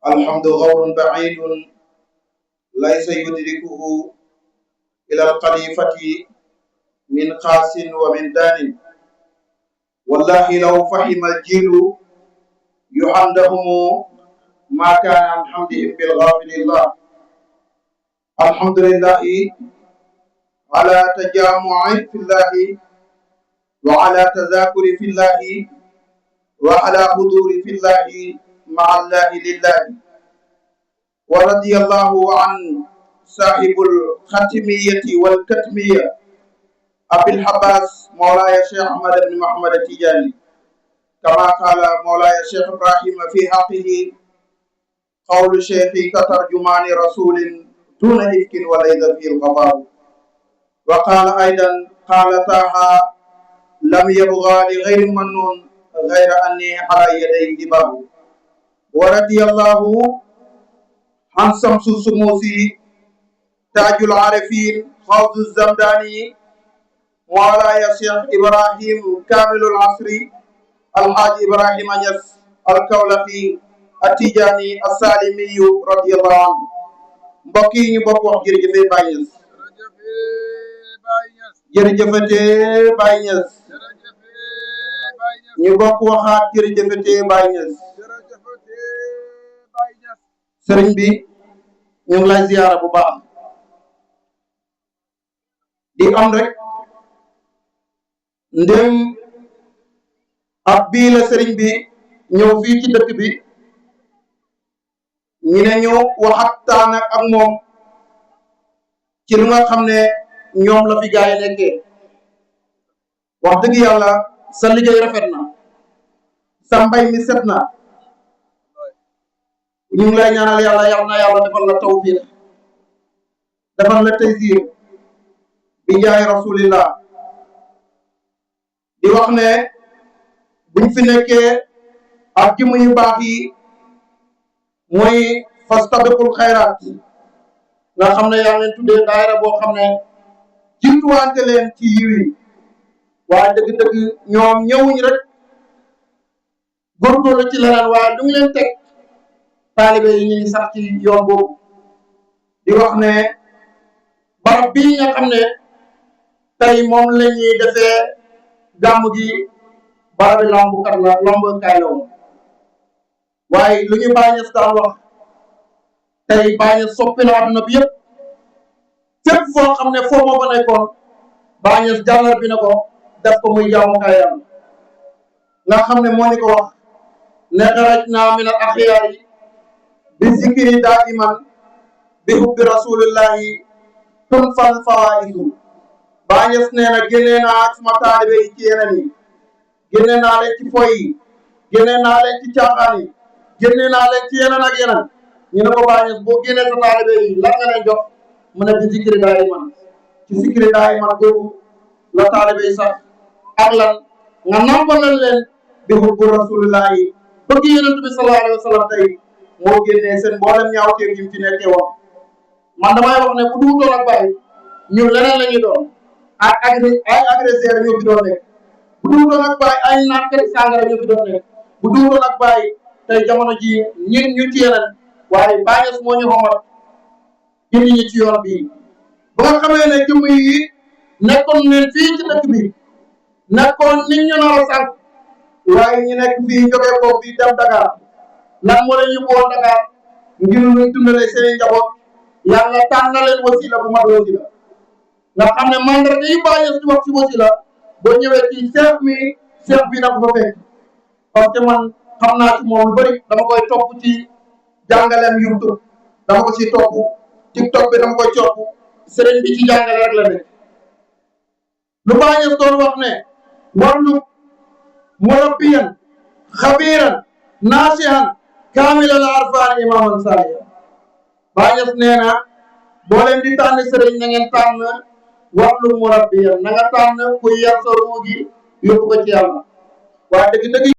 الحمد غور بعيد ليس يدركه إلى الخليفة من قاس ومن دان. والله لو فهم الجيل يحمدهم ما كان عن حمدهم بالغافل الله. الحمد لله على تجامع في الله وعلى تذاكر في الله وعلى حضور في الله مع الله لله. ورضي الله عن صاحب الختمية والكتمية أبي الحباس مولاي الشيخ أحمد بن محمد التجاني، كما قال مولاي الشيخ إبراهيم في حقه قول شيخي كترجمان رسول دون إفك وليس فيه الغبار. وقال أيضا قال طه لم يبغى لغير منون غير أني على يديه باب. ورضي الله عن شمس السموسي تاج العارفين خوض الزمداني مولاي الشيخ إبراهيم كامل العصري الحاج إبراهيم نياس الكولخي التجاني السالمي رضي الله عنه. mbokk yi ñu bokk wax jërëjëfee Baye Niass jërëjëfatee Baye Niass ñu bokk waxaat jërëjëfatee Baye Niass. sëriñ bi ñu ngi lay ziyaara bu baax di am rek ndem ab bii la sëriñ bi ñëw fii ci dëkk bi ñu ne ñu waxtaan ak moom ci lu nga xam ne ñoom la fi gaa yi nekkee. wax dëgg yàlla sa liggéey rafet na, sa mbay mi set na, ñu ngi lay ñaanal yàlla yal na yàlla defal la tawfiq defal la taysir bi jaay rasulillah. di wax ne buñ fi nekkee ak jëmm yu baax yi mooy fastabiqul xayraat nga xam ne yaa leen tuddee daayira boo xam ne jiituwante leen ci yiw yi, waaye dëgg-dëgg ñoom ñëwuñ rek góorgóorlu ci leneen waaye lu ngi leen teg taalibe yi ñu ngi sax ci yoon boobu. di wax ne barab bii nga xam ne tey moom la ñuy defee gàmm gi barabi lambukat la lambukaay la woon, waaye lu ñu Baye Niass daan wax tey Baye Niass soppi na àdduna bi yëpp. fépp foo xam ne foo moo fa nekkoon Baye Niass jàllar bi na ko def ko muy jaamukaay yàlla nga xam ne moo ni ko wax ne xarajna min al axyaari bi zikri daiman bi hubbi rasulillahi tun fal fawaidu. Baye Niass nee na génnee naa ak sama taalibe yi ci yeneen yi, génnee naa leen ci foy yi, génnee naa leen ci caaxaan yi, génnee naa leen ci yeneen ak yeneen. ñu ne ko Baye Niass boo génnee sa taalibe yi lan nga leen jox mu ne bi zikri daiman, ci zikri daiman googu la taalibe yi sax ak lan nga nampalal leen bi hubbu rasulillahi bëgg yonent bi sallallahu alayhi wa sallam. tey moo génnee seen mboolem ñaawteef yi mu fi nekkee woon. man damay wax ne bu duutoon ak Baye ñun leneen la ñuy doon ay agresseur ñoo fi doon nekk. bu duutoon ak Baye ay naankati sàngara ñoo fi doon nekk. bu duutoon ak Baye tey jamono ji ñu ci yeneen, waaye Baye Niass moo ñu xomat indi ñi ci yoon bii. ba nga xamee ne jëmm yi nekkoon leen fii ci dëkk bi nekkoon nit ñu nar a sànq, waaye ñu nekk fii jógee ko fii dem Dakar. lan moo leen yóbbu woon Dakar ngir luñ dundalee seen njaboot. yàlla tànn na leen wasila bu mat wasila nga xam ne mandarga yi Baye Niass di wax ci wasila boo ñëwee ci seex bi na ko fa fekk. parce que man xam naa ci moom lu bëri dama koy topp ci jàngaleem YouTube, dama ko ci topp TikTok bi dama koy topp. sëriñ bi ci jàngale rek la nekk. lu Baye Niass doon wax ne warlu murabbiyan xabiran naasihan kaamilal arfaan imaaman saalihan. Baye Niass nee na boo leen di tànn sëriñ na ngeen tànn warlu murabbiyan, na nga tànn ku yar sa ruu gi yóbbu ko ci yàlla. waaye dëgg-dëgg